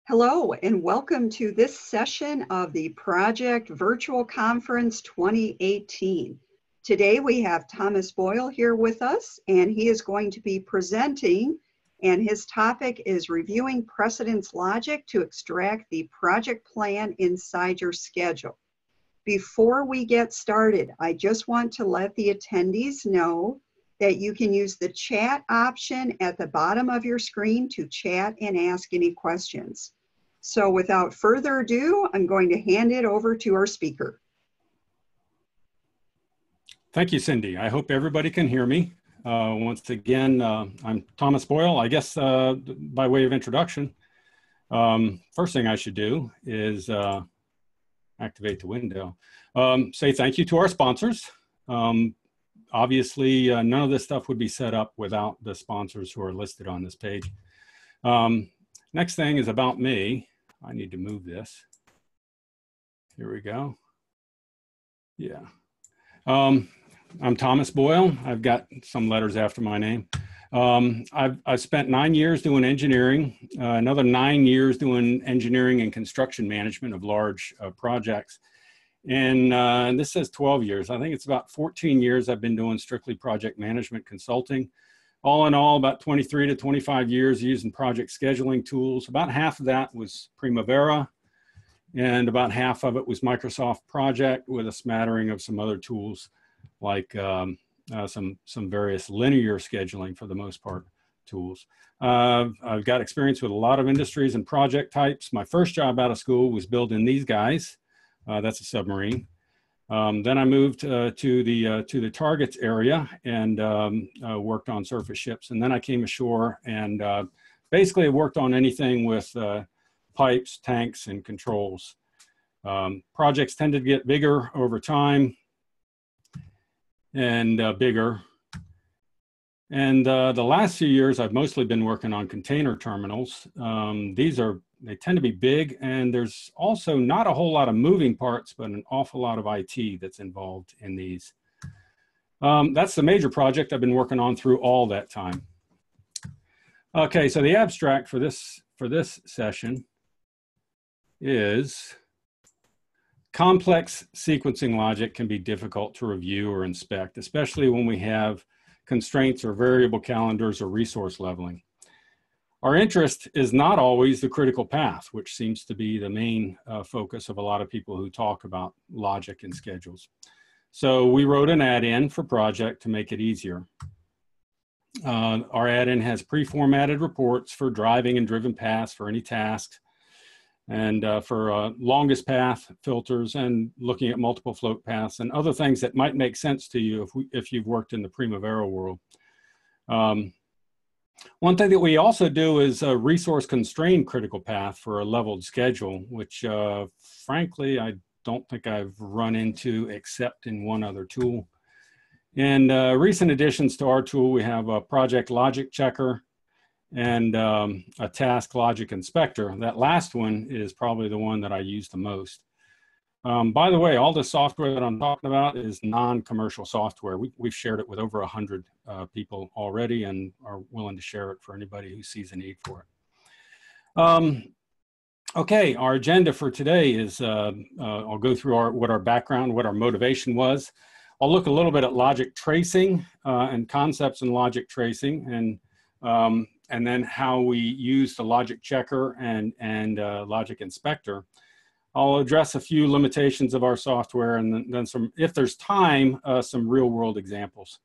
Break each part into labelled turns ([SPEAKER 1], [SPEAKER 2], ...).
[SPEAKER 1] Hello and welcome to this session of the Project Virtual Conference 2018. Today we have Thomas Boyle here with us, and he is going to be presenting, and his topic is reviewing precedence logic to extract the project plan inside your schedule. Before we get started, I just want to let the attendees know that you can use the chat option at the bottom of your screen to chat and ask any questions. So without further ado, I'm going to hand it over to our speaker.
[SPEAKER 2] Thank you, Cindy. I hope everybody can hear me. Once again, I'm Thomas Boyle. I guess by way of introduction, first thing I should do is activate the window. Say thank you to our sponsors. Obviously, none of this stuff would be set up without the sponsors who are listed on this page. Next thing is about me. I need to move this. Here we go. Yeah. I'm Thomas Boyle. I've got some letters after my name. I've spent 9 years doing engineering, another 9 years doing engineering and construction management of large projects. And this says 12 years. I think it's about 14 years I've been doing strictly project management consulting. All in all, about 23 to 25 years using project scheduling tools. About half of that was Primavera, and about half of it was Microsoft Project with a smattering of some other tools like some various linear scheduling, for the most part, tools. I've got experience with a lot of industries and project types. My first job out of school was building these guys. That's a submarine. Then I moved to the targets area and worked on surface ships. And then I came ashore and basically worked on anything with pipes, tanks, and controls. Projects tended to get bigger over time and bigger. And the last few years, I've mostly been working on container terminals. They tend to be big, and there's also not a whole lot of moving parts, but an awful lot of IT that's involved in these. That's the major project I've been working on through all that time. Okay, so the abstract for this session is complex sequencing logic can be difficult to review or inspect, especially when we have constraints or variable calendars or resource leveling. Our interest is not always the critical path, which seems to be the main focus of a lot of people who talk about logic and schedules. So we wrote an add-in for project to make it easier. Our add-in has pre-formatted reports for driving and driven paths for any tasks, and for longest path filters and looking at multiple float paths and other things that might make sense to you if you've worked in the Primavera world. One thing that we also do is a resource constrained critical path for a leveled schedule, which frankly, I don't think I've run into except in one other tool. And recent additions to our tool, we have a project logic checker and a task logic inspector. That last one is probably the one that I use the most. By the way, all the software that I'm talking about is non-commercial software. We've shared it with over 100 people already and are willing to share it for anybody who sees a need for it. Okay, our agenda for today is, I'll go through what our background, what our motivation was. I'll look a little bit at logic tracing and concepts in logic tracing, and then how we use the logic checker and logic inspector. I'll address a few limitations of our software and then some, if there's time, some real world examples.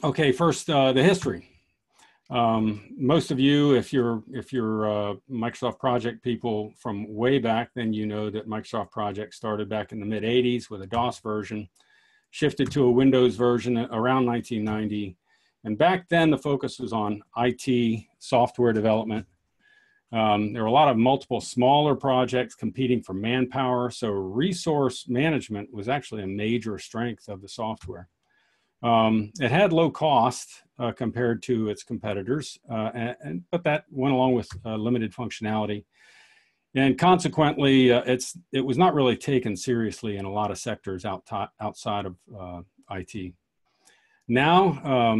[SPEAKER 2] Okay, first, the history. Most of you, if you're Microsoft Project people from way back, then you know that Microsoft Project started back in the mid-'80s with a DOS version, shifted to a Windows version around 1990. And back then, the focus was on IT software development. There were a lot of multiple smaller projects competing for manpower, so resource management was actually a major strength of the software. It had low cost compared to its competitors, but that went along with limited functionality. And consequently, it was not really taken seriously in a lot of sectors outside of IT. Now,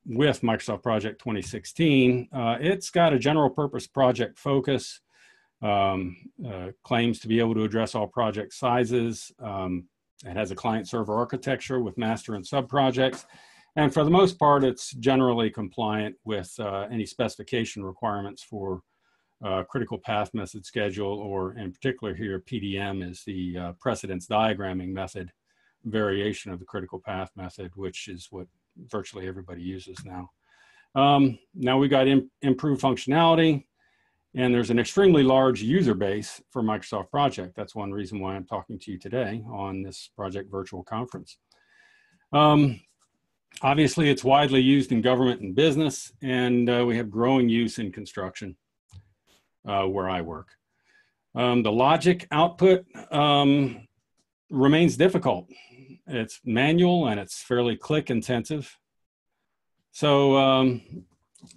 [SPEAKER 2] with Microsoft Project 2016. It's got a general purpose project focus, claims to be able to address all project sizes. It has a client-server architecture with master and sub-projects. And for the most part, it's generally compliant with any specification requirements for critical path method schedule, or in particular here, PDM is the precedence diagramming method variation of the critical path method, which is what virtually everybody uses now. Now we got improved functionality, and there's an extremely large user base for Microsoft Project. That's one reason why I'm talking to you today on this project virtual conference. Obviously, it's widely used in government and business, and we have growing use in construction where I work. The logic output remains difficult. It's manual and it's fairly click intensive. So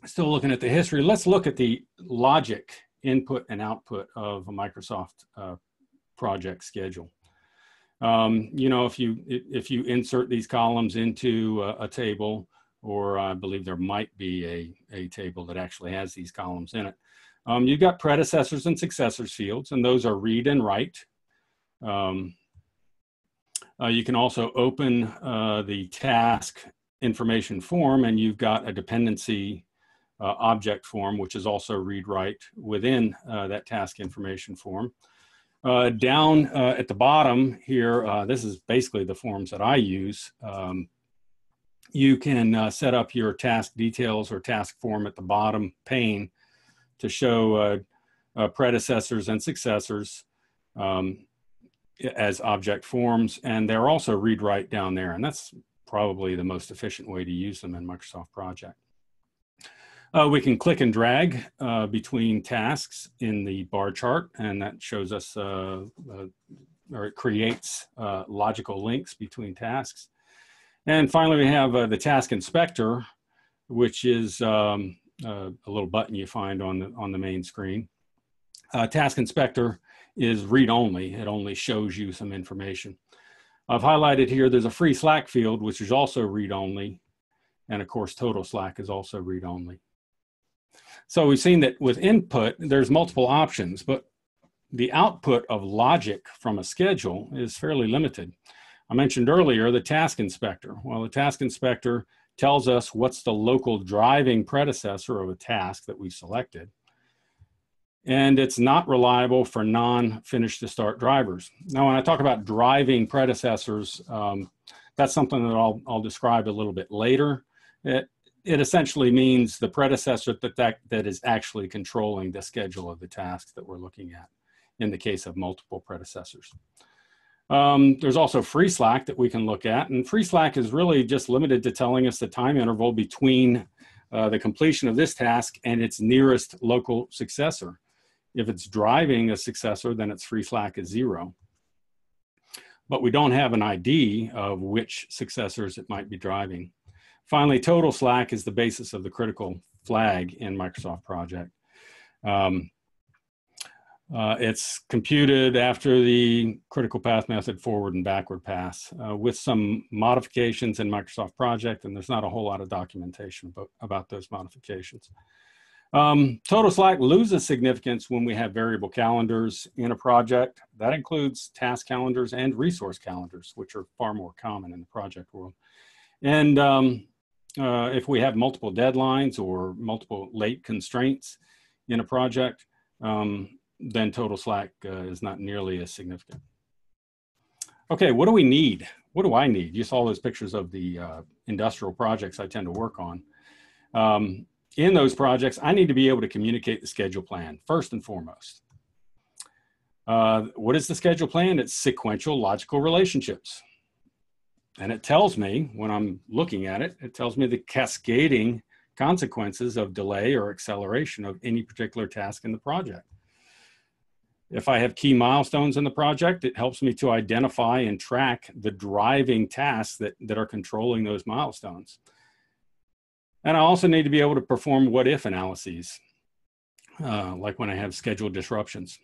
[SPEAKER 2] still looking at the history, let's look at the logic input and output of a Microsoft project schedule. You know, if you insert these columns into a table, or I believe there might be a table that actually has these columns in it, you've got predecessors and successors fields, and those are read and write. You can also open the task information form, and you've got a dependency object form, which is also read-write within that task information form. Down at the bottom here, this is basically the forms that I use. You can set up your task details or task form at the bottom pane to show predecessors and successors as object forms, and they're also read-write down there, and that's probably the most efficient way to use them in Microsoft Project. We can click and drag between tasks in the bar chart, and that shows us, or it creates logical links between tasks. And finally, we have the task inspector, which is a little button you find on the main screen. Task inspector is read-only. It only shows you some information. I've highlighted here, there's a free Slack field, which is also read-only. And of course, total Slack is also read-only. So we've seen that with input, there's multiple options, but the output of logic from a schedule is fairly limited. I mentioned earlier the task inspector. Well, the task inspector tells us what's the local driving predecessor of a task that we selected. And it's not reliable for non-finish to start drivers. Now, when I talk about driving predecessors, that's something that I'll describe a little bit later. It essentially means the predecessor that is actually controlling the schedule of the tasks that we're looking at in the case of multiple predecessors. There's also free Slack that we can look at, and free Slack is really just limited to telling us the time interval between the completion of this task and its nearest local successor. If it's driving a successor, then its free Slack is 0. But we don't have an ID of which successors it might be driving. Finally, total Slack is the basis of the critical flag in Microsoft Project. It's computed after the critical path method forward and backward pass with some modifications in Microsoft Project, and there's not a whole lot of documentation about those modifications. Total Slack loses significance when we have variable calendars in a project. That includes task calendars and resource calendars, which are far more common in the project world. And if we have multiple deadlines or multiple late constraints in a project, then total Slack is not nearly as significant. Okay, what do we need? What do I need? You saw those pictures of the industrial projects I tend to work on. In those projects, I need to be able to communicate the schedule plan, first and foremost. What is the schedule plan? It's sequential logical relationships. And it tells me, when I'm looking at it, it tells me the cascading consequences of delay or acceleration of any particular task in the project. If I have key milestones in the project, it helps me to identify and track the driving tasks that are controlling those milestones. And I also need to be able to perform what-if analyses, like when I have scheduled disruptions.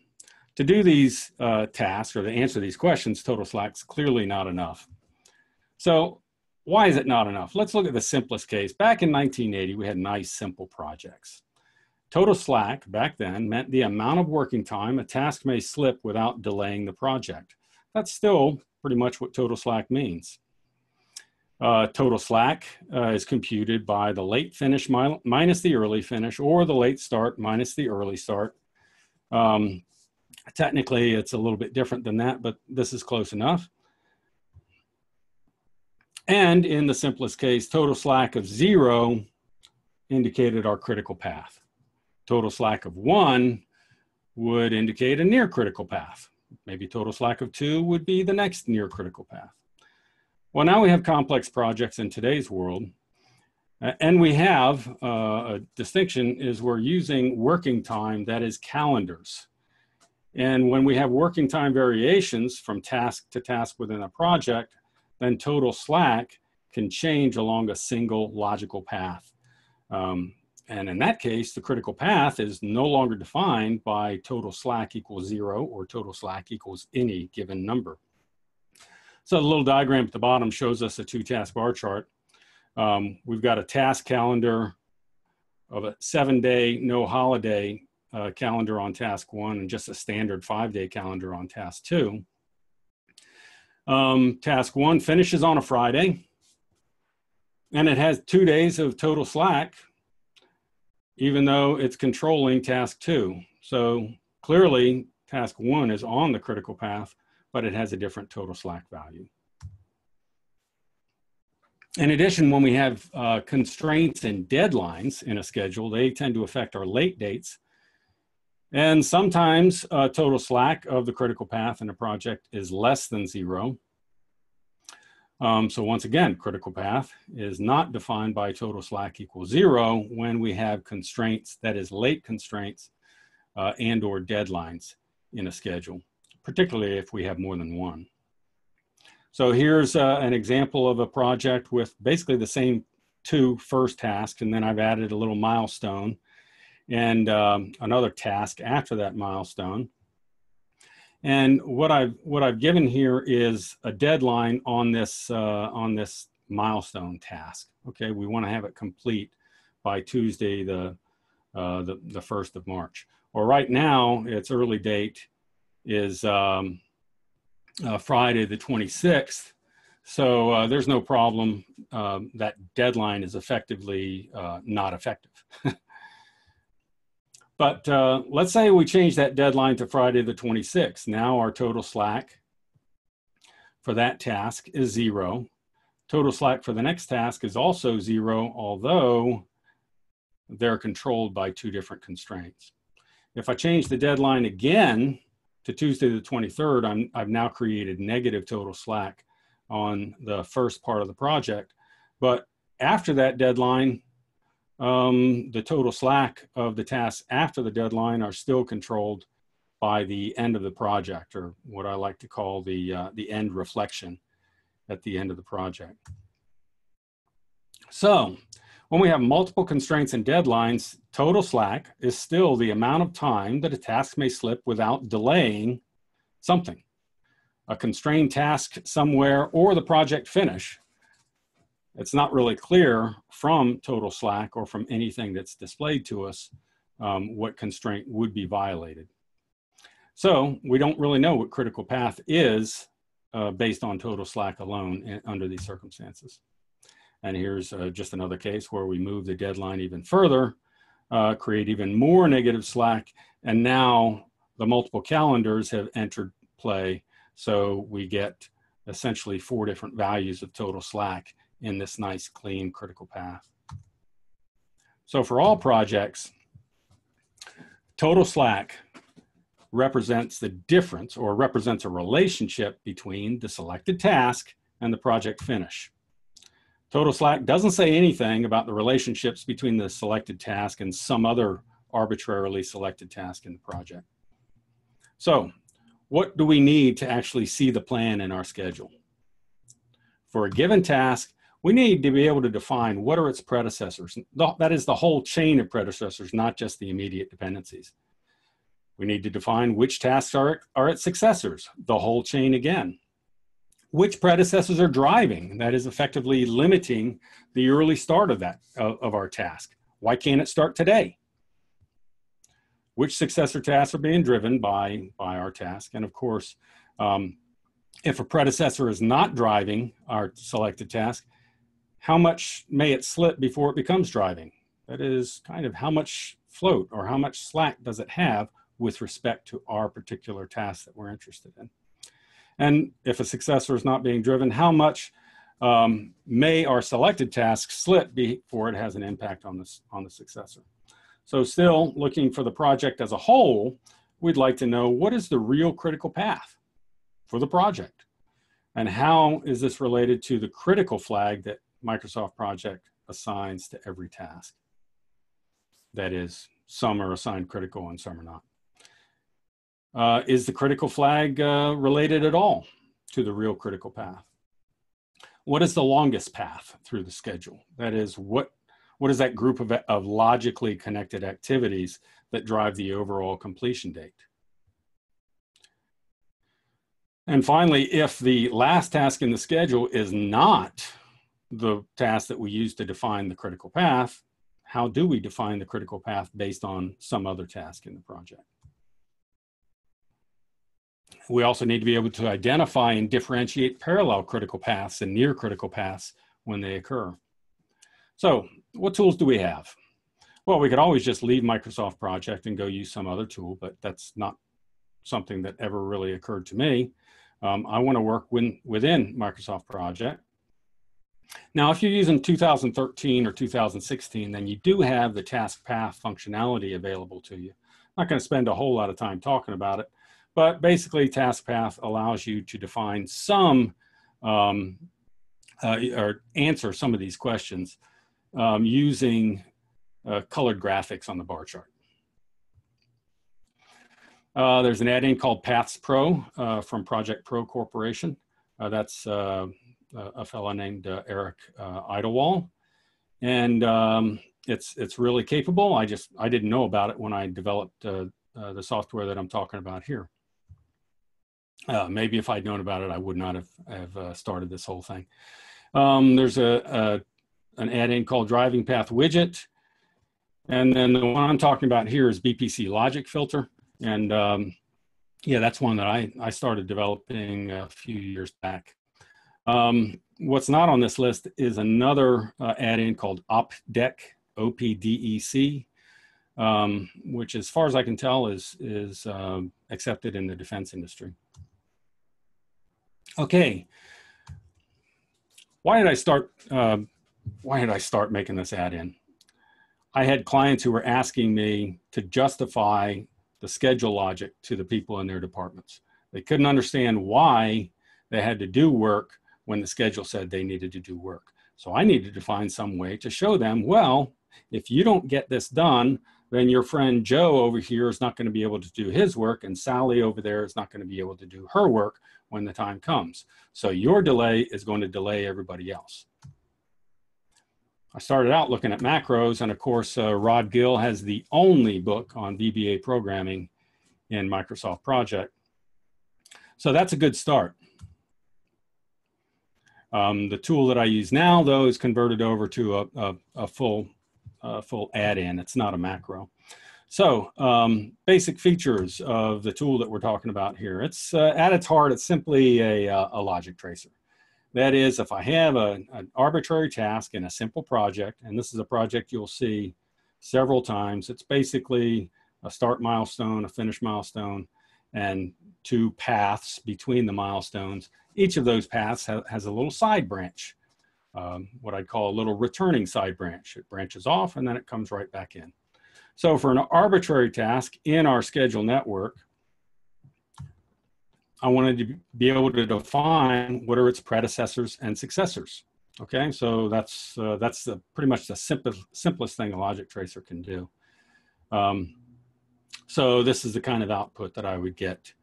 [SPEAKER 2] To do these tasks or to answer these questions, total Slack's clearly not enough. So why is it not enough? Let's look at the simplest case. Back in 1980, we had nice, simple projects. Total slack back then meant the amount of working time a task may slip without delaying the project. That's still pretty much what total slack means. Total slack is computed by the late finish minus the early finish, or the late start minus the early start. Technically, it's a little bit different than that, but this is close enough. And in the simplest case, total slack of 0 indicated our critical path. Total slack of 1 would indicate a near critical path. Maybe total slack of 2 would be the next near critical path. Well, now we have complex projects in today's world, and we have a distinction is we're using working time that is calendars. And when we have working time variations from task to task within a project, then total slack can change along a single logical path. And in that case, the critical path is no longer defined by total slack equals 0 or total slack equals any given number. So the little diagram at the bottom shows us a 2-task bar chart. We've got a task calendar of a 7-day, no holiday calendar on task 1, and just a standard 5-day calendar on task 2. Task 1 finishes on a Friday, and it has 2 days of total slack, even though it's controlling task 2. So clearly, task 1 is on the critical path, but it has a different total slack value. In addition, when we have constraints and deadlines in a schedule, they tend to affect our late dates. And sometimes total slack of the critical path in a project is less than 0. So once again, critical path is not defined by total slack equals 0 when we have constraints, that is late constraints and or deadlines in a schedule, particularly if we have more than one. So here's an example of a project with basically the same 2 first tasks, and then I've added a little milestone and another task after that milestone. And what I've given here is a deadline on this milestone task. Okay, we want to have it complete by Tuesday, the 1st of March. Or right now, its early date is Friday the 26th. So there's no problem. That deadline is effectively not effective. But let's say we change that deadline to Friday the 26th. Now our total slack for that task is 0. Total slack for the next task is also 0, although they're controlled by 2 different constraints. If I change the deadline again to Tuesday the 23rd, I've now created negative total slack on the first part of the project. But after that deadline, the total slack of the tasks after the deadline are still controlled by the end of the project, or what I like to call the end reflection at the end of the project. So when we have multiple constraints and deadlines, total slack is still the amount of time that a task may slip without delaying something. A constrained task somewhere or the project finish. It's not really clear from total slack or from anything that's displayed to us what constraint would be violated. So we don't really know what critical path is based on total slack alone under these circumstances. And here's just another case where we move the deadline even further, create even more negative slack, and now the multiple calendars have entered play. So we get essentially 4 different values of total slack in this nice, clean critical path. So for all projects, total slack represents the difference or represents a relationship between the selected task and the project finish. Total slack doesn't say anything about the relationships between the selected task and some other arbitrarily selected task in the project. So what do we need to actually see the plan in our schedule? For a given task, we need to be able to define what are its predecessors. That is the whole chain of predecessors, not just the immediate dependencies. We need to define which tasks are its successors, the whole chain again. which predecessors are driving, that is effectively limiting the early start of our task. Why can't it start today? Which successor tasks are being driven by our task? And of course, if a predecessor is not driving our selected task, how much may it slip before it becomes driving? That is kind of how much float or how much slack does it have with respect to our particular task that we're interested in. And if a successor is not being driven, how much may our selected task slip before it has an impact on the successor? So still looking for the project as a whole, we'd like to know what is the real critical path for the project? And how is this related to the critical flag that Microsoft Project assigns to every task? That is, some are assigned critical and some are not. Is the critical flag related at all to the real critical path? What is the longest path through the schedule? That is, what is that group of logically connected activities that drive the overall completion date? And finally, if the last task in the schedule is not the task that we use to define the critical path, how do we define the critical path based on some other task in the project? We also need to be able to identify and differentiate parallel critical paths and near critical paths when they occur. So what tools do we have? Well, we could always just leave Microsoft Project and go use some other tool, but that's not something that ever really occurred to me. I want to work within Microsoft Project. Now, if you're using 2013 or 2016, then you do have the task path functionality available to you. I'm not going to spend a whole lot of time talking about it, but basically task path allows you to define some or answer some of these questions using colored graphics on the bar chart. There's an add-in called Paths Pro from Project Pro Corporation. That's a fellow named Eric Idlewall. And it's really capable. I didn't know about it when I developed the software that I'm talking about here. Maybe if I'd known about it, I would not have started this whole thing. There's an add-in called Driving Path Widget. And then the one I'm talking about here is BPC Logic Filter. And yeah, that's one that I started developing a few years back. What's not on this list is another add-in called OpDec, OPDEC, which as far as I can tell is accepted in the defense industry. Okay, why did I start making this add-in? I had clients who were asking me to justify the schedule logic to the people in their departments. They couldn't understand why they had to do work when the schedule said they needed to do work. So I needed to find some way to show them, well, if you don't get this done, then your friend Joe over here is not going to be able to do his work, and Sally over there is not going to be able to do her work when the time comes. So your delay is going to delay everybody else. I started out looking at macros, and of course, Rod Gill has the only book on VBA programming in Microsoft Project. So that's a good start. The tool that I use now, though, is converted over to a full add-in. It's not a macro. So basic features of the tool that we're talking about here. It's at its heart, it's simply a logic tracer. That is, if I have an arbitrary task in a simple project, and this is a project you'll see several times, it's basically a start milestone, a finish milestone, and two paths between the milestones. Each of those paths has a little side branch, what I'd call a little returning side branch. It branches off and then it comes right back in. So for an arbitrary task in our schedule network, I wanted to be able to define what are its predecessors and successors. Okay, so that's pretty much the simplest thing a logic tracer can do. So this is the kind of output that I would get.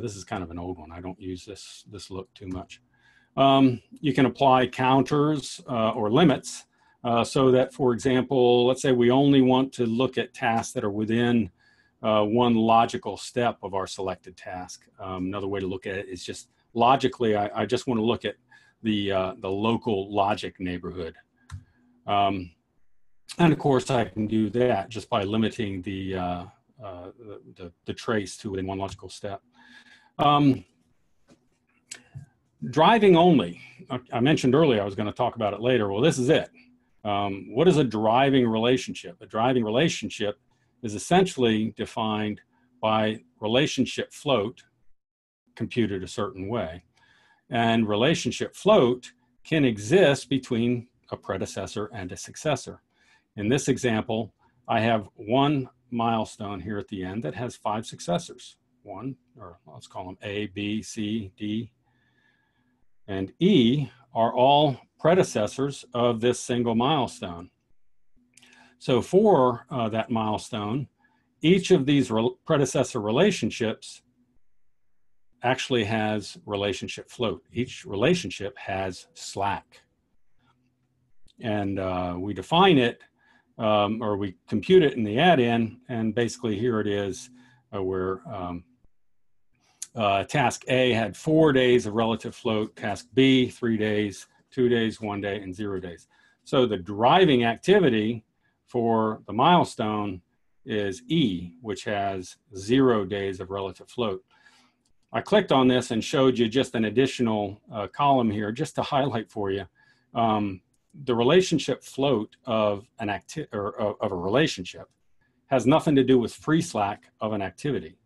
[SPEAKER 2] This is kind of an old one. I don't use this look too much. You can apply counters or limits so that, for example, let's say we only want to look at tasks that are within one logical step of our selected task. Another way to look at it is just logically, I just want to look at the local logic neighborhood. And of course, I can do that just by limiting the trace to within one logical step. Driving only. I mentioned earlier I was going to talk about it later. Well, this is it. What is a driving relationship? A driving relationship is essentially defined by relationship float computed a certain way. And relationship float can exist between a predecessor and a successor. In this example, I have one milestone here at the end that has 5 successors. One, or let's call them A, B, C, D, and E are all predecessors of this single milestone. So for that milestone, each of these predecessor relationships actually has relationship float. Each relationship has slack. And we define it, or we compute it in the add-in, and basically here it is where task A had 4 days of relative float, task B, 3 days, 2 days, 1 day, and 0 days. So the driving activity for the milestone is E, which has 0 days of relative float. I clicked on this and showed you just an additional column here just to highlight for you the relationship float of an of a relationship has nothing to do with free slack of an activity.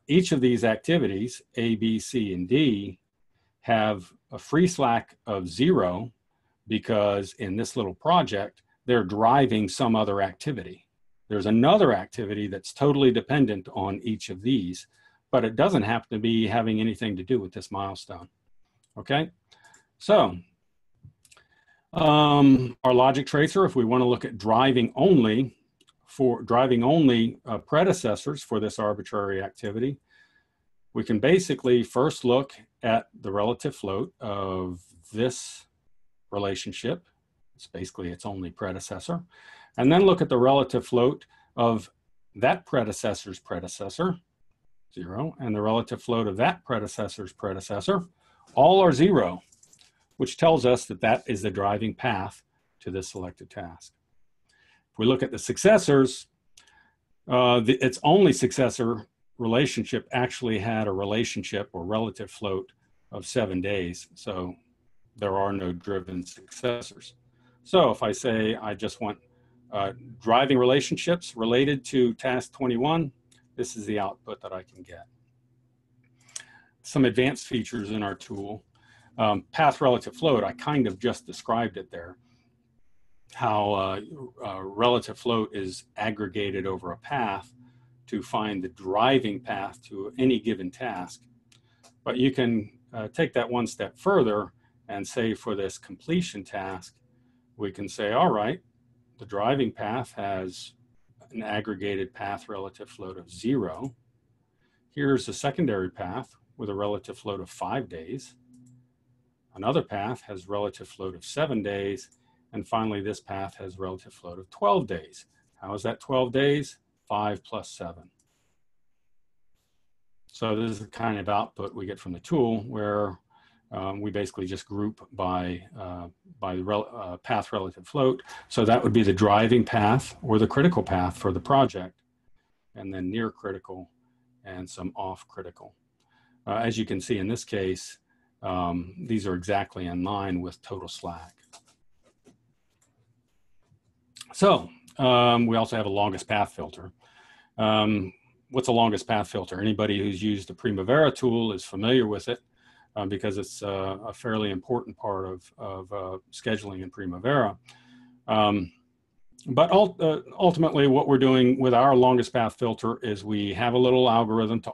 [SPEAKER 2] Each of these activities, A, B, C, and D, have a free slack of 0 because in this little project, they're driving some other activity. There's another activity that's totally dependent on each of these, but it doesn't have to be having anything to do with this milestone. Okay, so our logic tracer, if we want to look at driving only, predecessors for this arbitrary activity, we can basically first look at the relative float of this relationship. It's basically its only predecessor. And then look at the relative float of that predecessor's predecessor, 0, and the relative float of that predecessor's predecessor. All are 0, which tells us that that is the driving path to this selected task. If we look at the successors, its only successor relationship actually had a relationship or relative float of 7 days. So there are no driven successors. So if I say I just want driving relationships related to task 21, this is the output that I can get. Some advanced features in our tool. Path relative float, I kind of just described it there. How relative float is aggregated over a path to find the driving path to any given task. But you can take that one step further and say for this completion task, we can say, all right, the driving path has an aggregated path relative float of 0. Here's a secondary path with a relative float of 5 days. Another path has relative float of 7 days. And finally, this path has relative float of 12 days. How is that 12 days? 5 plus 7. So this is the kind of output we get from the tool where we basically just group by path relative float. So that would be the driving path or the critical path for the project, and then near critical and some off critical. As you can see in this case, these are exactly in line with total slack. So we also have a longest path filter. What's a longest path filter? Anybody who's used the Primavera tool is familiar with it because it's a fairly important part of scheduling in Primavera. But ultimately what we're doing with our longest path filter is we have a little algorithm to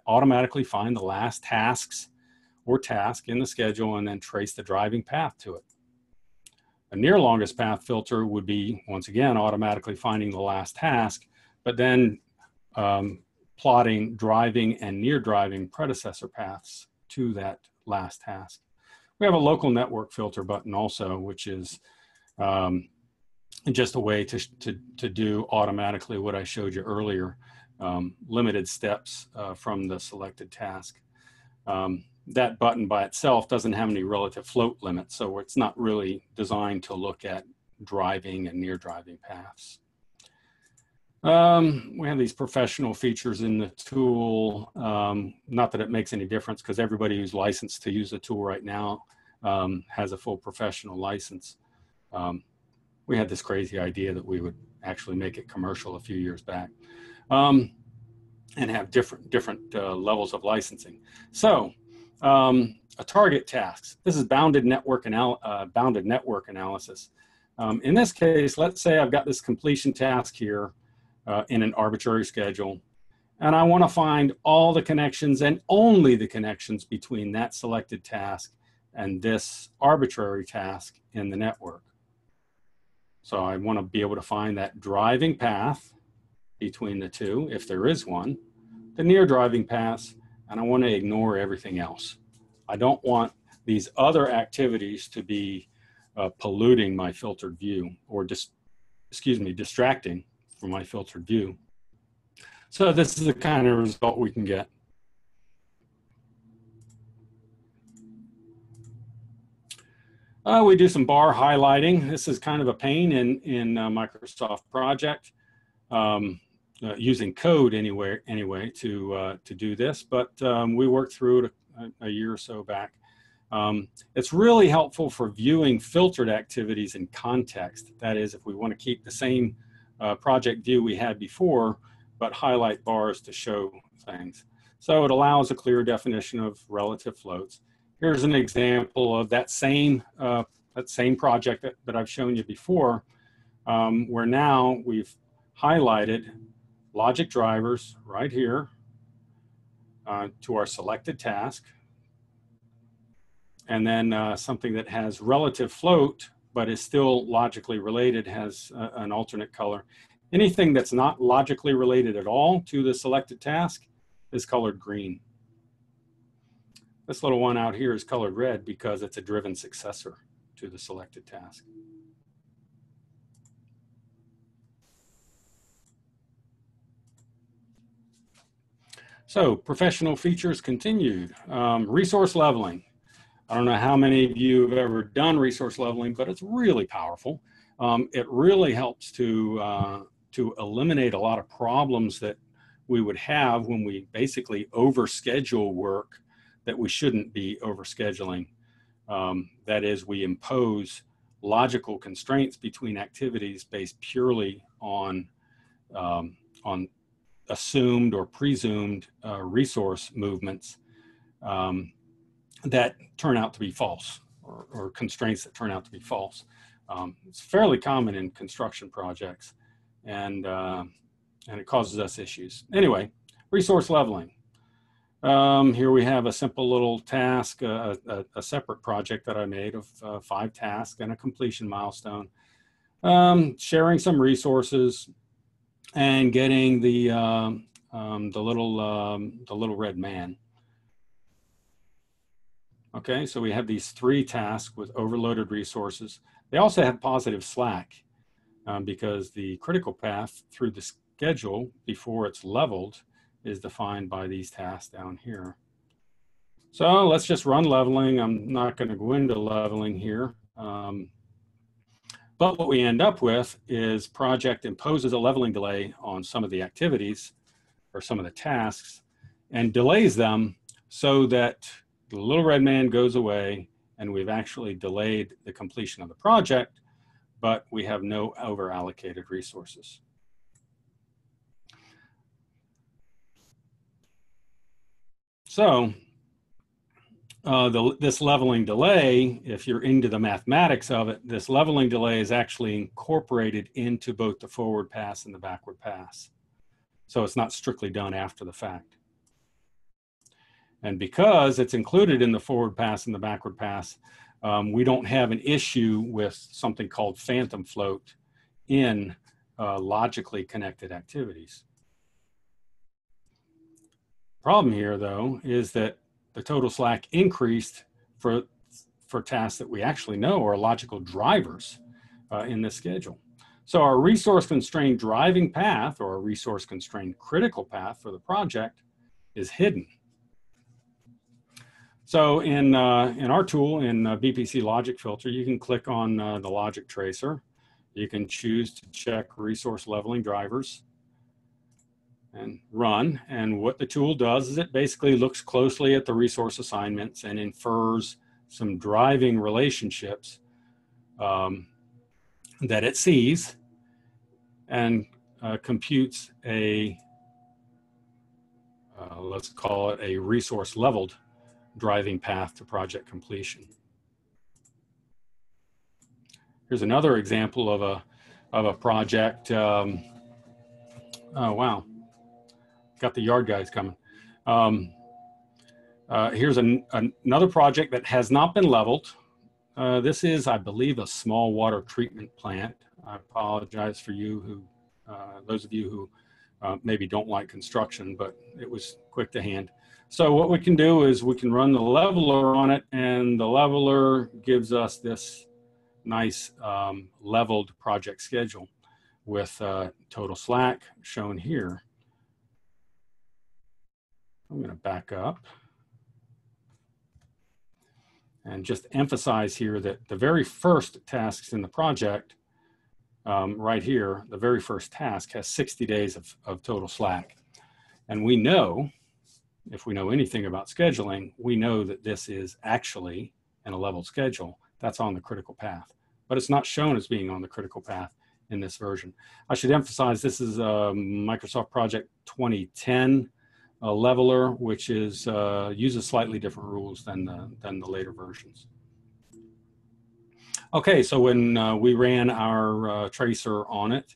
[SPEAKER 2] automatically find the last tasks or task in the schedule and then trace the driving path to it. A near longest path filter would be, once again, automatically finding the last task, but then plotting driving and near driving predecessor paths to that last task. We have a local network filter button also, which is just a way to do automatically what I showed you earlier, limited steps from the selected task. that button by itself doesn't have any relative float limits, so it's not really designed to look at driving and near driving paths. We have these professional features in the tool. Not that it makes any difference, because everybody who's licensed to use the tool right now has a full professional license. We had this crazy idea that we would actually make it commercial a few years back, and have different levels of licensing. So a target task. This is bounded network analysis. In this case, let's say I've got this completion task here in an arbitrary schedule, and I want to find all the connections and only the connections between that selected task and this arbitrary task in the network. So I want to be able to find that driving path between the two, if there is one, the near driving paths, and I want to ignore everything else. I don't want these other activities to be polluting my filtered view, or distracting from my filtered view. So this is the kind of result we can get. We do some bar highlighting. This is kind of a pain in Microsoft Project, using code anyway to do this, but we worked through it a year or so back. It's really helpful for viewing filtered activities in context. That is, if we want to keep the same project view we had before, but highlight bars to show things. So it allows a clear definition of relative floats. Here's an example of that same project that I've shown you before, where now we've highlighted logic drivers right here to our selected task, and then something that has relative float but is still logically related has an alternate color. Anything that's not logically related at all to the selected task is colored green. This little one out here is colored red because it's a driven successor to the selected task. So professional features continued. Resource leveling. I don't know how many of you have ever done resource leveling, but it's really powerful. It really helps to eliminate a lot of problems that we would have when we basically overschedule work that we shouldn't be overscheduling. That is, we impose logical constraints between activities based purely on assumed or presumed resource movements that turn out to be false, or constraints that turn out to be false. It's fairly common in construction projects, and it causes us issues. Anyway, resource leveling. Here we have a simple little task, a separate project that I made of 5 tasks and a completion milestone, sharing some resources and getting the little red man. Okay, so we have these 3 tasks with overloaded resources. They also have positive slack because the critical path through the schedule before it's leveled is defined by these tasks down here. So let's just run leveling. I'm not going to go into leveling here. But what we end up with is project imposes a leveling delay on some of the activities or some of the tasks and delays them so that the little red man goes away and we've actually delayed the completion of the project, but we have no over allocated resources. So this leveling delay, if you're into the mathematics of it, this leveling delay is actually incorporated into both the forward pass and the backward pass. So it's not strictly done after the fact. And because it's included in the forward pass and the backward pass, we don't have an issue with something called phantom float in logically connected activities. Problem here, though, is that the total slack increased for tasks that we actually know are logical drivers in this schedule. So our resource-constrained driving path, or a resource-constrained critical path for the project, is hidden. So in our tool, in BPC Logic Filter, you can click on the logic tracer. You can choose to check resource leveling drivers and run. And what the tool does is it basically looks closely at the resource assignments and infers some driving relationships that it sees, and computes a, let's call it a resource leveled driving path to project completion. Here's another example of a project. Oh, wow. Got the yard guys coming. Here's another project that has not been leveled. This is, I believe, a small water treatment plant. I apologize for you who, those of you who maybe don't like construction, but it was quick to hand. So what we can do is we can run the leveler on it, and the leveler gives us this nice leveled project schedule with total slack shown here. I'm going to back up and just emphasize here that the very first tasks in the project, right here, the very first task has 60 days of total slack. And we know, if we know anything about scheduling, we know that this is actually in a leveled schedule. That's on the critical path, but it's not shown as being on the critical path in this version. I should emphasize this is a Microsoft Project 2010 leveler, which is uses slightly different rules than the later versions. Okay, so when we ran our tracer on it,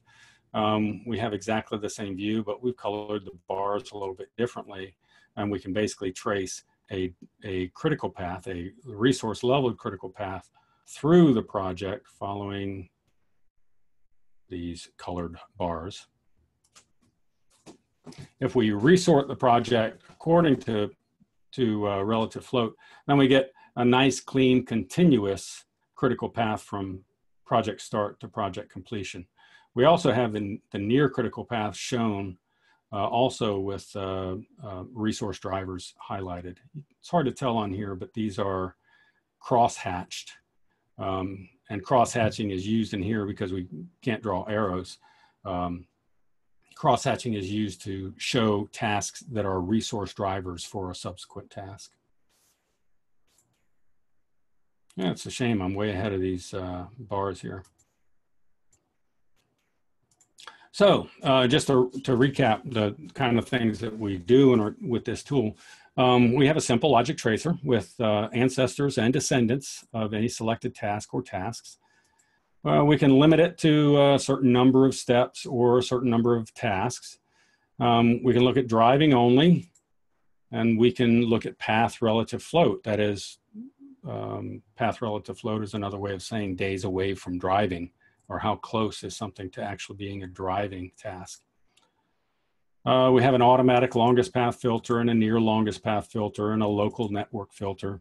[SPEAKER 2] we have exactly the same view, but we've colored the bars a little bit differently, and we can basically trace a critical path, a resource leveled critical path through the project following these colored bars. If we resort the project according to relative float, then we get a nice, clean, continuous critical path from project start to project completion. We also have the near critical path shown also with resource drivers highlighted. It's hard to tell on here, but these are cross-hatched. And cross-hatching is used in here because we can't draw arrows. Cross-hatching is used to show tasks that are resource drivers for a subsequent task. Yeah, it's a shame I'm way ahead of these bars here. So just to recap the kind of things that we do with this tool, we have a simple logic tracer with ancestors and descendants of any selected task or tasks. We can limit it to a certain number of steps or a certain number of tasks. We can look at driving only, and we can look at path relative float. That is, path relative float is another way of saying days away from driving, or how close is something to actually being a driving task. We have an automatic longest path filter and a near longest path filter and a local network filter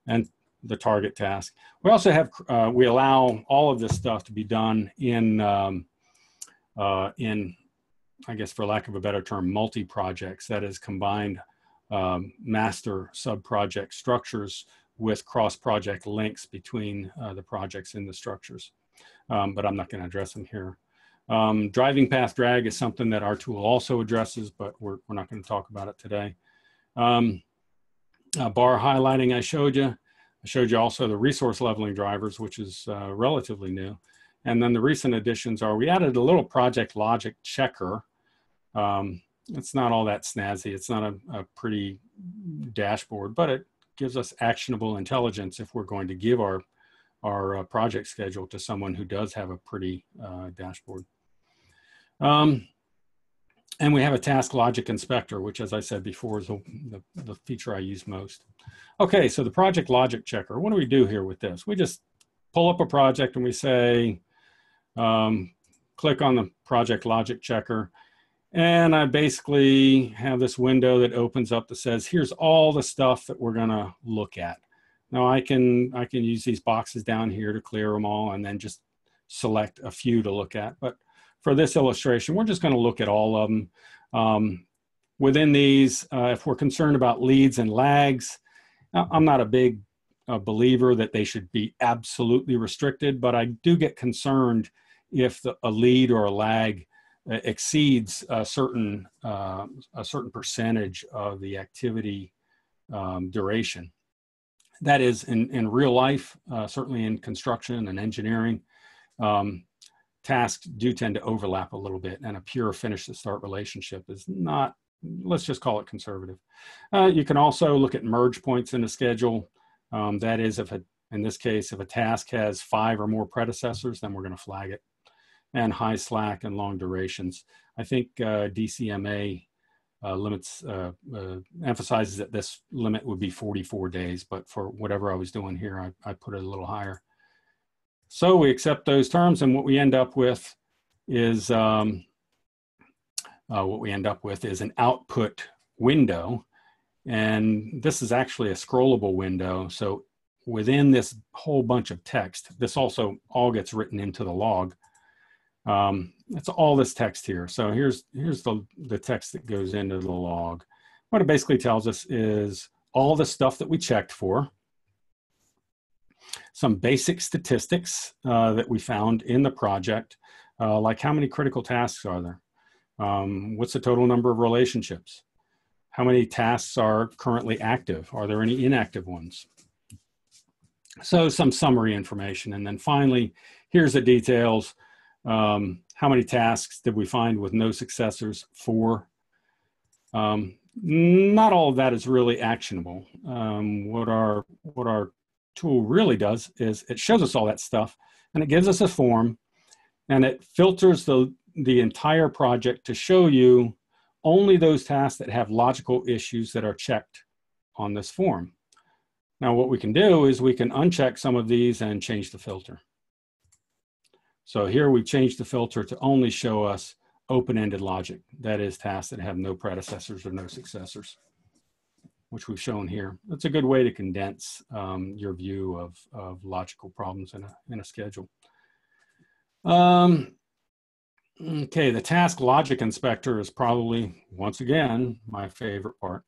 [SPEAKER 2] and the target task. We also have, we allow all of this stuff to be done in I guess for lack of a better term, multi-projects. That is combined master sub-project structures with cross-project links between the projects in the structures. But I'm not going to address them here. Driving path drag is something that our tool also addresses, but we're not going to talk about it today. Bar highlighting I showed you. I showed you also the resource leveling drivers, which is relatively new. And then the recent additions are, we added a little project logic checker. It's not all that snazzy. It's not a pretty dashboard, but it gives us actionable intelligence if we're going to give our project schedule to someone who does have a pretty dashboard. And we have a task logic inspector, which, as I said before, is the feature I use most. Okay, so the project logic checker, what do we do here with this? We just pull up a project and we say, click on the project logic checker. And I basically have this window that opens up that says, here's all the stuff that we're gonna look at. Now I can use these boxes down here to clear them all and then just select a few to look at. But for this illustration, we're just going to look at all of them. Within these, if we're concerned about leads and lags, Now, I'm not a big believer that they should be absolutely restricted, but I do get concerned if a lead or a lag exceeds a certain percentage of the activity duration. That is, in real life, certainly in construction and engineering, tasks do tend to overlap a little bit, and a pure finish to start relationship is not, let's just call it conservative. You can also look at merge points in the schedule. That is, in this case, if a task has 5 or more predecessors, then we're going to flag it. And high slack and long durations. I think DCMA emphasizes that this limit would be 44 days, but for whatever I was doing here, I put it a little higher. So we accept those terms, and what we end up with is an output window, and this is actually a scrollable window. So within this whole bunch of text, this also all gets written into the log. It's all this text here. So here's the text that goes into the log. What it basically tells us is all the stuff that we checked for, some basic statistics that we found in the project, like how many critical tasks are there? What's the total number of relationships? How many tasks are currently active? Are there any inactive ones? So some summary information. And then finally, here's the details. How many tasks did we find with no successors? 4. Not all of that is really actionable. What our tool really does is it shows us all that stuff, and it gives us a form, and it filters the entire project to show you only those tasks that have logical issues that are checked on this form. Now, what we can do is we can uncheck some of these and change the filter. So here we've changed the filter to only show us open-ended logic. That is, tasks that have no predecessors or no successors, which we've shown here. That's a good way to condense your view of logical problems in a schedule. Okay, the task logic inspector is probably, once again, my favorite part.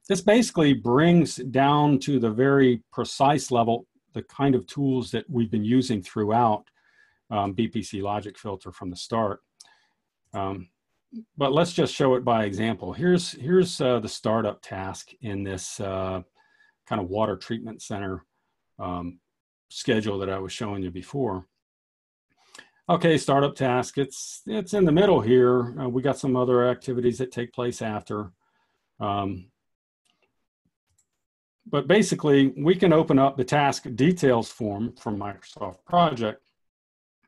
[SPEAKER 2] This basically brings down to the very precise level the kind of tools that we've been using throughout BPC logic filter from the start. But let's just show it by example. Here's the startup task in this kind of water treatment center schedule that I was showing you before. Okay, startup task, it's in the middle here. We got some other activities that take place after. But basically, we can open up the task details form from Microsoft Project,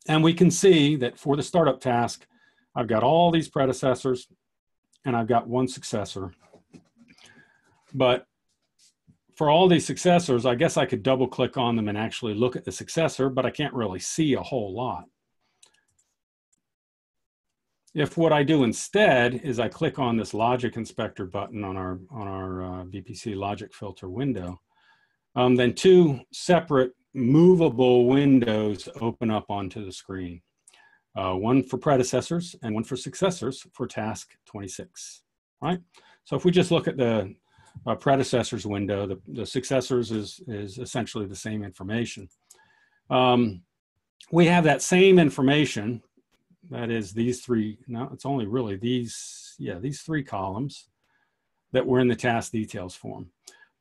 [SPEAKER 2] and we can see that for the startup task, I've got all these predecessors, and I've got one successor. But for all these successors, I guess I could double click on them and actually look at the successor, but I can't really see a whole lot. If what I do instead is I click on this logic inspector button on our VPC logic filter window, then 2 separate movable windows open up onto the screen. One for predecessors and one for successors for task 26, right? So if we just look at the predecessors window, the successors is essentially the same information. We have that same information. That is these 3, no, it's only really these 3 columns that were in the task details form.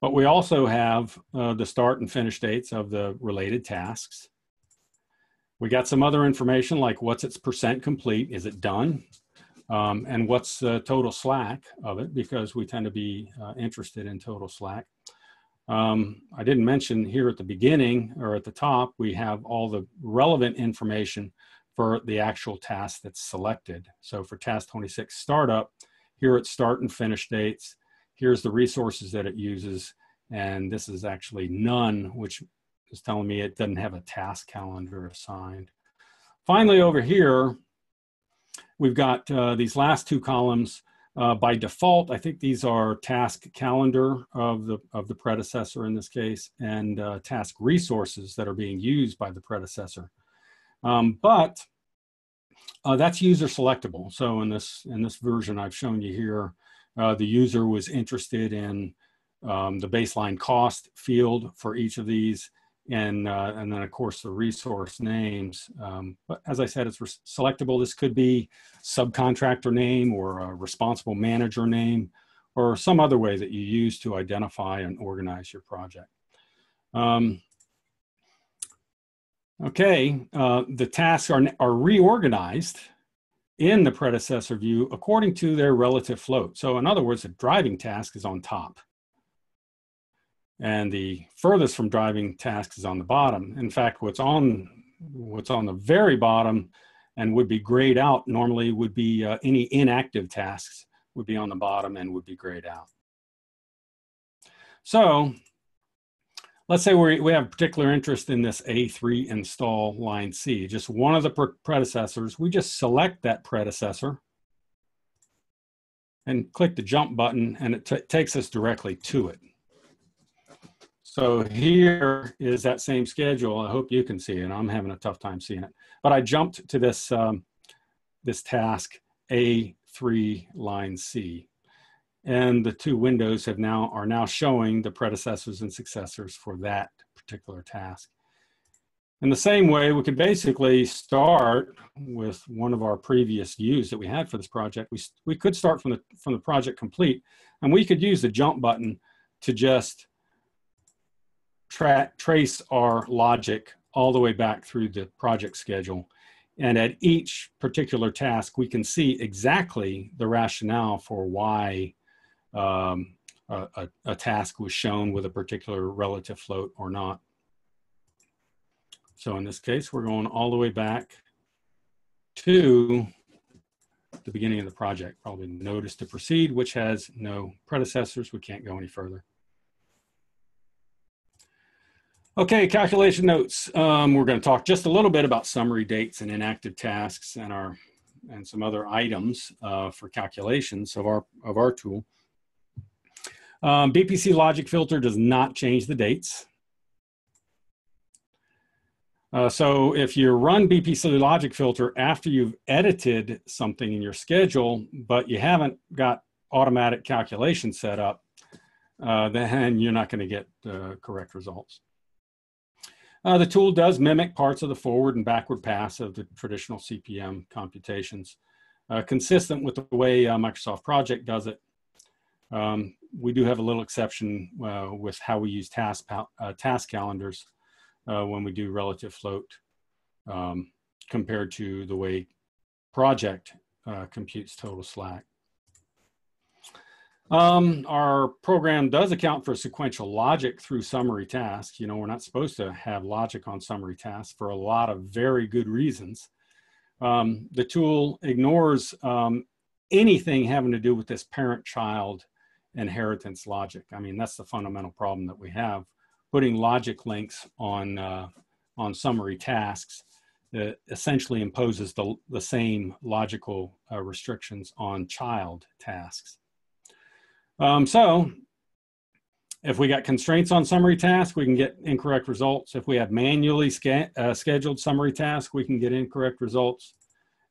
[SPEAKER 2] But we also have the start and finish dates of the related tasks. We got some other information like what's its % complete, is it done? And what's the total slack of it, because we tend to be interested in total slack. I didn't mention here at the beginning or at the top, we have all the relevant information for the actual task that's selected. So for task 26 startup, here it's start and finish dates. Here's the resources that it uses. And this is actually none, which is telling me it doesn't have a task calendar assigned. Finally, over here, we've got these last 2 columns. By default, I think these are task calendar of the predecessor in this case, and task resources that are being used by the predecessor. But that's user selectable. So in this version I've shown you here, the user was interested in the baseline cost field for each of these, and then of course the resource names. But as I said, it's selectable. This could be subcontractor name or a responsible manager name, or some other way that you use to identify and organize your project. Okay, the tasks are reorganized in the predecessor view according to their relative float. So in other words, the driving task is on top, and the furthest from driving task is on the bottom. In fact, what's on the very bottom and would be grayed out normally would be any inactive tasks would be on the bottom and would be grayed out. So let's say we have particular interest in this A3 install line C, just one of the predecessors. We just select that predecessor and click the jump button, and it takes us directly to it. So here is that same schedule. I hope you can see it. I'm having a tough time seeing it. But I jumped to this, this task A3 line C. And the two windows are now showing the predecessors and successors for that particular task. In the same way, we could basically start with one of our previous views that we had for this project. We could start from the project complete, and we could use the jump button to just trace our logic all the way back through the project schedule. And at each particular task, we can see exactly the rationale for why a task was shown with a particular relative float or not. So in this case, we're going all the way back to the beginning of the project, probably notice to proceed, which has no predecessors. We can't go any further. Okay, calculation notes. We're going to talk just a little bit about summary dates and inactive tasks and some other items for calculations of our tool. BPC logic filter does not change the dates. So if you run BPC logic filter after you've edited something in your schedule, but you haven't got automatic calculation set up, then you're not going to get correct results. The tool does mimic parts of the forward and backward pass of the traditional CPM computations, consistent with the way Microsoft Project does it. We do have a little exception with how we use task calendars when we do relative float compared to the way Project computes total slack. Our program does account for sequential logic through summary tasks. You know, we're not supposed to have logic on summary tasks for a lot of very good reasons. The tool ignores anything having to do with this parent-child inheritance logic. I mean, that's the fundamental problem that we have. Putting logic links on summary tasks that essentially imposes the same logical restrictions on child tasks. So if we got constraints on summary tasks, we can get incorrect results. If we have manually scheduled summary tasks, we can get incorrect results.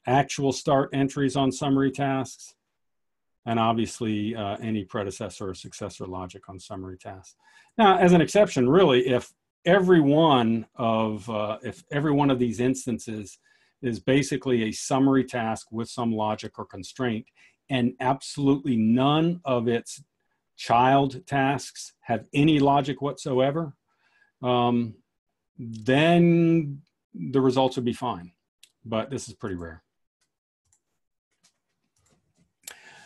[SPEAKER 2] Actual start entries on summary tasks, and obviously any predecessor or successor logic on summary tasks. Now, as an exception, really, if every one of these instances is basically a summary task with some logic or constraint, and absolutely none of its child tasks have any logic whatsoever, then the results would be fine. But this is pretty rare.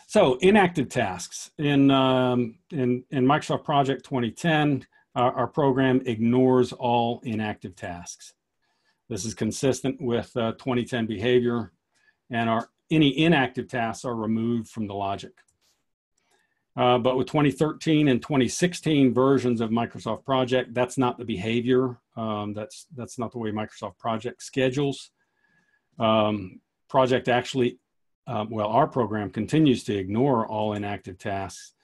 [SPEAKER 2] So inactive tasks. In Microsoft Project 2010, our program ignores all inactive tasks. This is consistent with 2010 behavior, and any inactive tasks are removed from the logic. But with 2013 and 2016 versions of Microsoft Project, that's not the behavior. That's not the way Microsoft Project schedules. Project actually, well, our program continues to ignore all inactive tasks,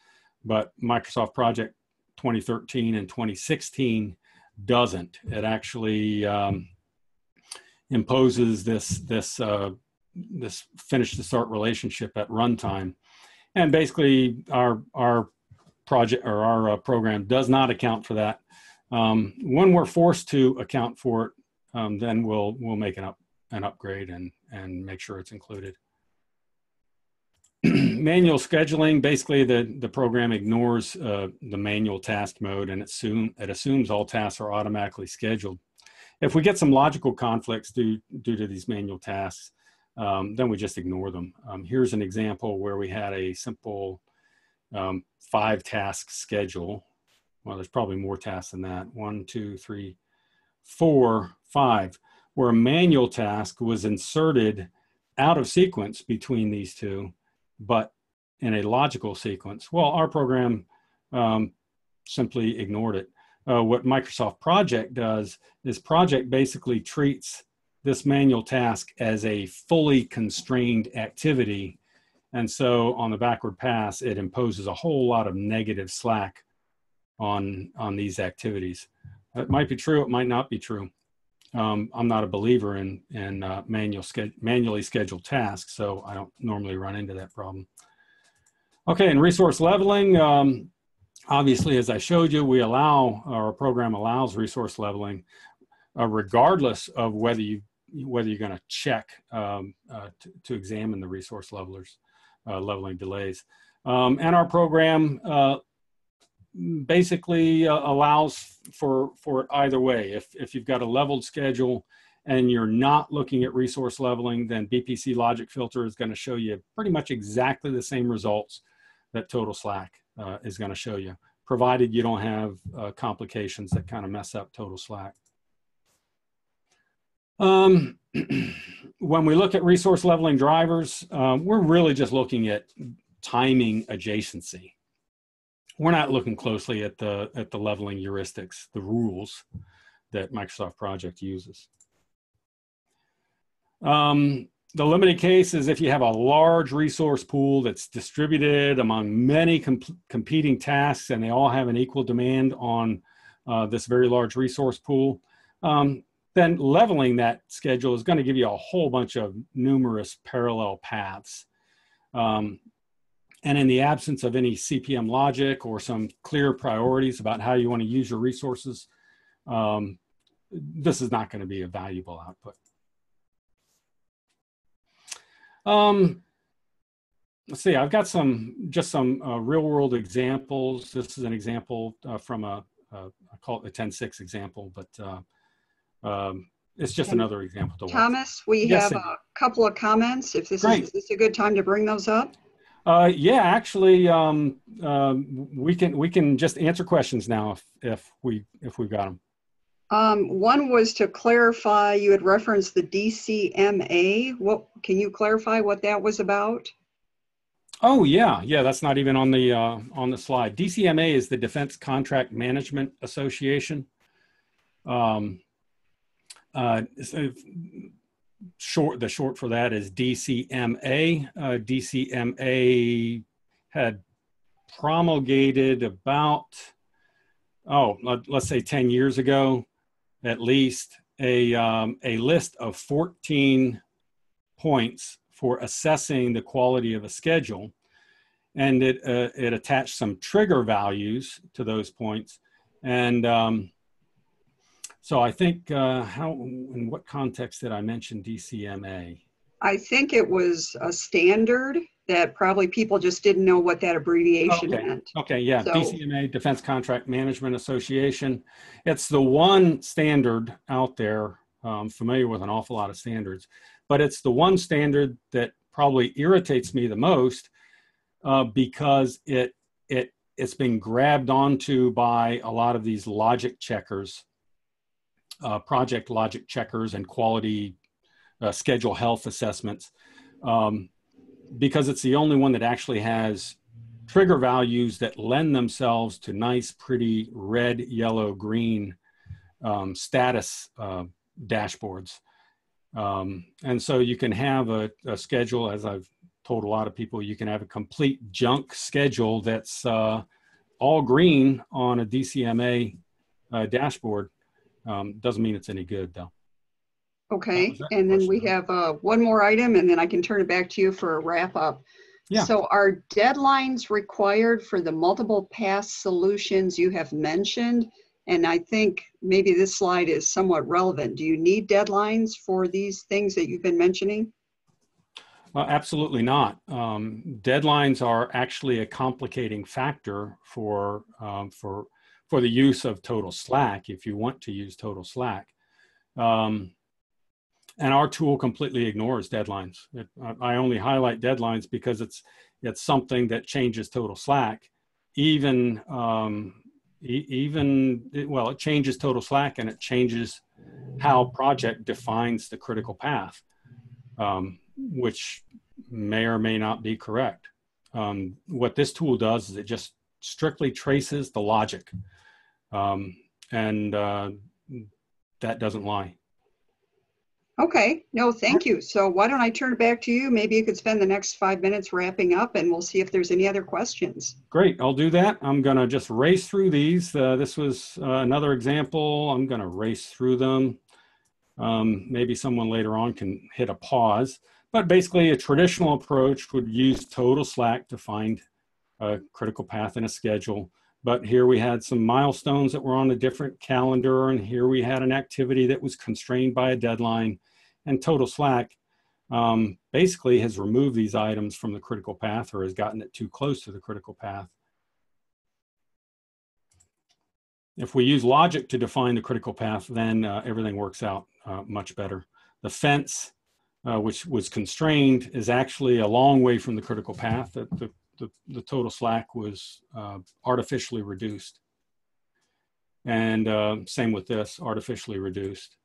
[SPEAKER 2] but Microsoft Project 2013 and 2016 doesn't. It actually imposes this finish to start relationship at runtime. And basically our project or our program does not account for that. When we're forced to account for it, then we'll make an upgrade and make sure it's included. Manual scheduling, basically the program ignores the manual task mode, and it assumes all tasks are automatically scheduled. If we get some logical conflicts due to these manual tasks, then we just ignore them. Here's an example where we had a simple 5-task schedule. Well, there's probably more tasks than that. 1, 2, 3, 4, 5, where a manual task was inserted out of sequence between these two, but in a logical sequence. Well, our program simply ignored it. What Microsoft Project does is Project basically treats this manual task as a fully constrained activity. And so on the backward pass, it imposes a whole lot of negative slack on these activities. It might be true, it might not be true. I'm not a believer in manually scheduled tasks, so I don't normally run into that problem. Okay, in resource leveling, obviously, as I showed you, our program allows resource leveling, regardless of whether you're going to check to examine the resource leveling delays. And our program basically allows for it either way. If you've got a leveled schedule and you're not looking at resource leveling, then BPC logic filter is going to show you pretty much exactly the same results that total slack is going to show you, provided you don't have complications that kind of mess up total slack. When we look at resource leveling drivers, we're really just looking at timing adjacency. We're not looking closely at the leveling heuristics, the rules that Microsoft Project uses. The limited case is if you have a large resource pool that's distributed among many competing tasks and they all have an equal demand on this very large resource pool, then leveling that schedule is going to give you a whole bunch of numerous parallel paths. And in the absence of any CPM logic or some clear priorities about how you want to use your resources, this is not going to be a valuable output. Let's see, I've got just some real world examples. This is an example from I call it the 10.6 example, but it's just another example to watch.
[SPEAKER 1] Thomas, we have a couple of comments. If this is this a good time to bring those up?
[SPEAKER 2] Yeah, actually, we can just answer questions now if we've got them.
[SPEAKER 1] One was to clarify, you had referenced the DCMA. What can you clarify what that was about?
[SPEAKER 2] Oh yeah, that's not even on the slide. DCMA is the Defense Contract Management Association. The short for that is DCMA. DCMA had promulgated about, let's say 10 years ago, at least a list of 14 points for assessing the quality of a schedule, and it attached some trigger values to those points. And so I think in what context did I mention DCMA?
[SPEAKER 1] I think it was a standard that probably people just didn't know what that abbreviation meant.
[SPEAKER 2] Okay, yeah, so, DCMA, Defense Contract Management Association. It's the one standard out there. I'm familiar with an awful lot of standards, but it's the one standard that probably irritates me the most because it's been grabbed onto by a lot of these logic checkers, project logic checkers and quality schedule health assessments, because it's the only one that actually has trigger values that lend themselves to nice, pretty red, yellow, green status dashboards. And so you can have a schedule, as I've told a lot of people, you can have a complete junk schedule that's all green on a DCMA dashboard. Doesn't mean it's any good, though.
[SPEAKER 1] Okay, and then we have one more item, and then I can turn it back to you for a wrap up.
[SPEAKER 2] Yeah.
[SPEAKER 1] So are deadlines required for the multiple path solutions you have mentioned? And I think maybe this slide is somewhat relevant. Do you need deadlines for these things that you've been mentioning?
[SPEAKER 2] Absolutely not. Deadlines are actually a complicating factor for the use of total slack, if you want to use total slack. And our tool completely ignores deadlines. I only highlight deadlines because it's something that changes total slack. Well, it changes total slack, and it changes how project defines the critical path, which may or may not be correct. What this tool does is it just strictly traces the logic, and that doesn't lie.
[SPEAKER 1] Okay, no, thank you. So why don't I turn it back to you? Maybe you could spend the next 5 minutes wrapping up, and we'll see if there's any other questions.
[SPEAKER 2] Great, I'll do that. I'm gonna just race through these. This was another example. I'm gonna race through them. Maybe someone later on can hit a pause, but basically a traditional approach would use total slack to find a critical path in a schedule. But here we had some milestones that were on a different calendar, and here we had an activity that was constrained by a deadline, and total slack basically has removed these items from the critical path, or has gotten it too close to the critical path. If we use logic to define the critical path, then everything works out much better. The fence, which was constrained, is actually a long way from the critical path. The total slack was artificially reduced. And same with this, artificially reduced.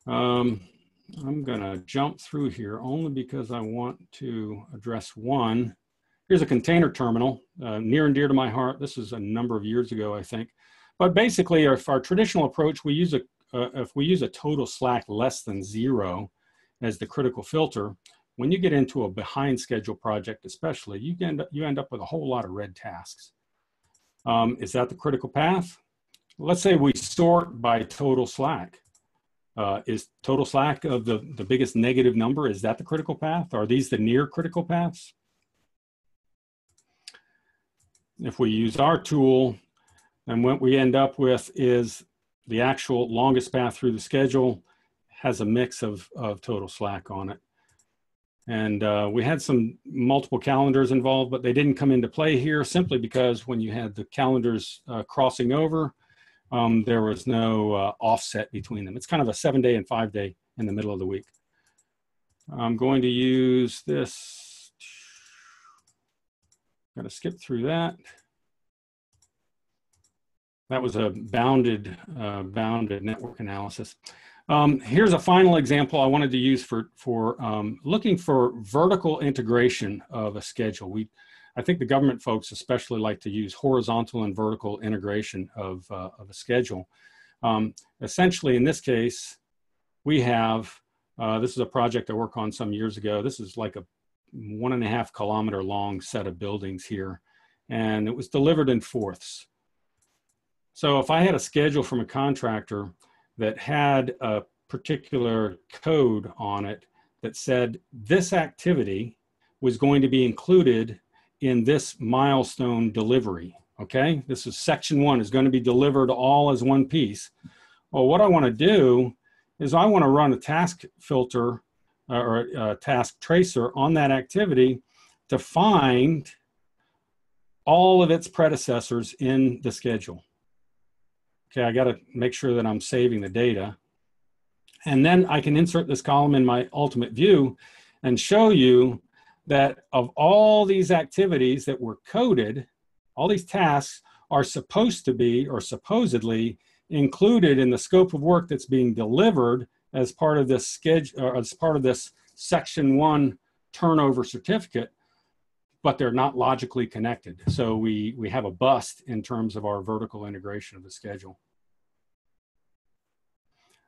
[SPEAKER 2] I'm gonna jump through here only because I want to address one. Here's a container terminal, near and dear to my heart. This is a number of years ago, I think. But basically, if our traditional approach, if we use a total slack less than 0 as the critical filter, when you get into a behind schedule project especially, you end up with a whole lot of red tasks. Is that the critical path? Let's say we sort by total slack. Is total slack of the biggest negative number, is that the critical path? Are these the near critical paths? If we use our tool, then what we end up with is the actual longest path through the schedule has a mix of total slack on it. And we had some multiple calendars involved, but they didn't come into play here simply because when you had the calendars crossing over, there was no offset between them. It's kind of a 7-day and 5-day in the middle of the week. I'm going to use this. I'm going to skip through that. That was a bounded network analysis. Here's a final example I wanted to use for looking for vertical integration of a schedule. I think the government folks especially like to use horizontal and vertical integration of a schedule. Essentially, in this case, we have, this is a project I worked on some years ago. This is like a 1.5 kilometer long set of buildings here, and it was delivered in fourths. So if I had a schedule from a contractor that had a particular code on it that said this activity was going to be included in this milestone delivery, okay? This is section 1, is going to be delivered all as one piece. Well, what I want to do is I want to run a task filter or a task tracer on that activity to find all of its predecessors in the schedule. Okay, I got to make sure that I'm saving the data. And then I can insert this column in my ultimate view and show you that of all these activities that were coded, all these tasks are supposed to be, or supposedly, included in the scope of work that's being delivered as part of this schedule, or as part of this section 1 turnover certificate, but they're not logically connected. So we have a bust in terms of our vertical integration of the schedule.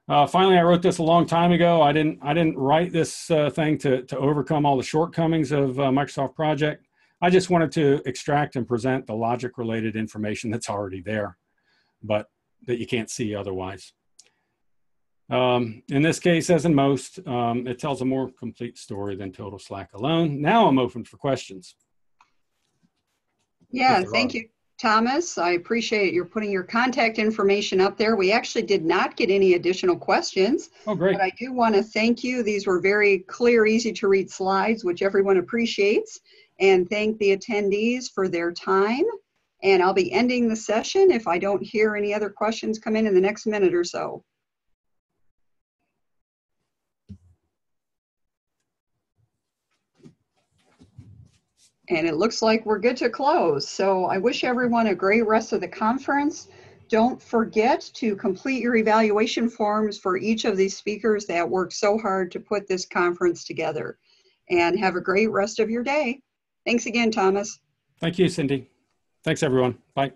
[SPEAKER 2] Finally, I wrote this a long time ago. I didn't write this thing to overcome all the shortcomings of Microsoft Project. I just wanted to extract and present the logic-related information that's already there, but that you can't see otherwise. In this case, as in most, it tells a more complete story than total slack alone. Now I'm open for questions.
[SPEAKER 1] Yeah, thank you, Thomas. I appreciate your putting your contact information up there. We actually did not get any additional questions.
[SPEAKER 2] Oh, great.
[SPEAKER 1] But I do want to thank you. These were very clear, easy to read slides, which everyone appreciates. And thank the attendees for their time. And I'll be ending the session if I don't hear any other questions come in the next minute or so. And it looks like we're good to close. So I wish everyone a great rest of the conference. Don't forget to complete your evaluation forms for each of these speakers that worked so hard to put this conference together. And have a great rest of your day. Thanks again, Thomas.
[SPEAKER 2] Thank you, Cindy. Thanks, everyone. Bye.